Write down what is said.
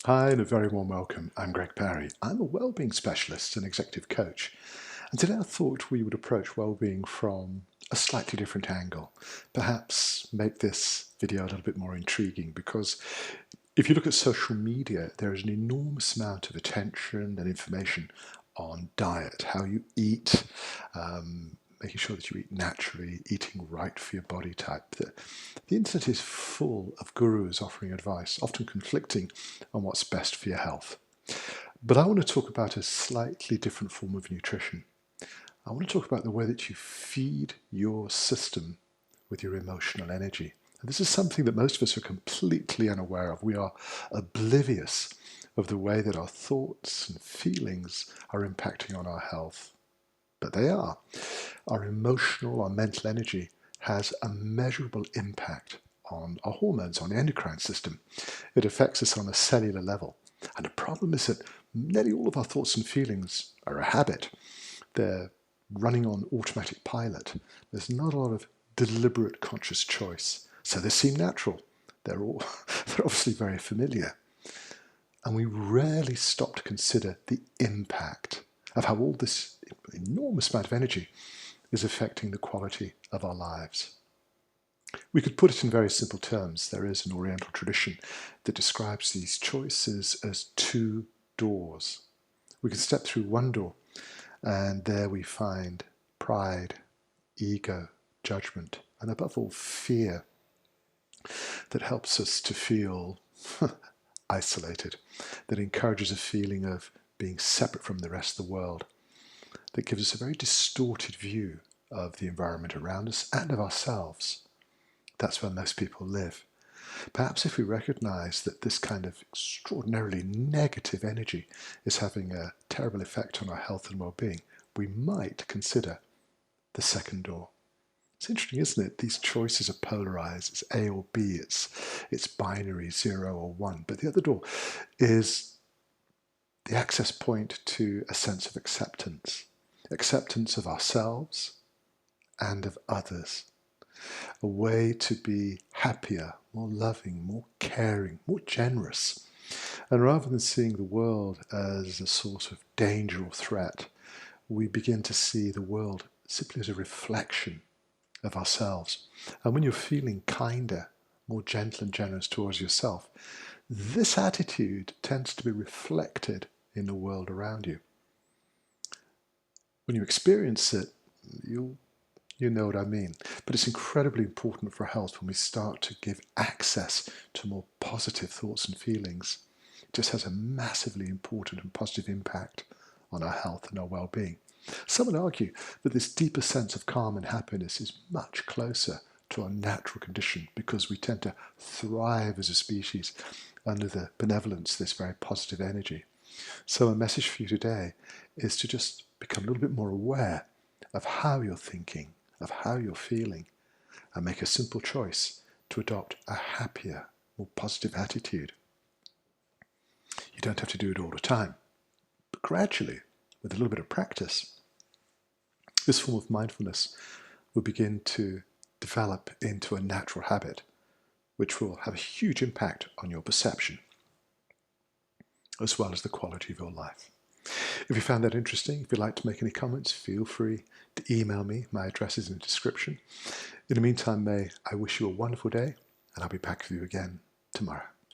Hi and a very warm welcome. I'm Greg Parry. I'm a wellbeing specialist and executive coach. And today I thought we would approach wellbeing from a slightly different angle. Perhaps make this video a little bit more intriguing because if you look at social media, there is an enormous amount of attention and information on diet, how you eat, making sure that you eat naturally, eating right for your body type. The internet is full of gurus offering advice, often conflicting on what's best for your health. But I want to talk about a slightly different form of nutrition. I want to talk about the way that you feed your system with your emotional energy. And this is something that most of us are completely unaware of. We are oblivious of the way that our thoughts and feelings are impacting on our health. But they are. Our emotional, our mental energy has a measurable impact on our hormones, on the endocrine system. It affects us on a cellular level. And the problem is that nearly all of our thoughts and feelings are a habit. They're running on automatic pilot. There's not a lot of deliberate conscious choice. So they seem natural. They're obviously very familiar. And we rarely stop to consider the impact of how all this enormous amount of energy is affecting the quality of our lives. We could put it in very simple terms. There is an Oriental tradition that describes these choices as two doors. We can step through one door, and there we find pride, ego, judgment, and above all, fear that helps us to feel isolated, that encourages a feeling of being separate from the rest of the world, that gives us a very distorted view of the environment around us and of ourselves. That's where most people live. Perhaps if we recognize that this kind of extraordinarily negative energy is having a terrible effect on our health and well-being, we might consider the second door. It's interesting, isn't it? These choices are polarized. It's A or B. It's binary, 0 or 1. But the other door is the access point to a sense of acceptance. Acceptance of ourselves and of others. A way to be happier, more loving, more caring, more generous. And rather than seeing the world as a source of danger or threat, we begin to see the world simply as a reflection of ourselves. And when you're feeling kinder, more gentle and generous towards yourself, this attitude tends to be reflected in the world around you. When you experience it, you know what I mean. But it's incredibly important for health when we start to give access to more positive thoughts and feelings. It just has a massively important and positive impact on our health and our well-being. Some would argue that this deeper sense of calm and happiness is much closer to our natural condition because we tend to thrive as a species under the benevolence of this very positive energy. So a message for you today is to just become a little bit more aware of how you're thinking, of how you're feeling, and make a simple choice to adopt a happier, more positive attitude. You don't have to do it all the time, but gradually, with a little bit of practice, this form of mindfulness will begin to develop into a natural habit, which will have a huge impact on your perception, as well as the quality of your life. If you found that interesting, if you'd like to make any comments, feel free to email me. My address is in the description. In the meantime, may I wish you a wonderful day, and I'll be back with you again tomorrow.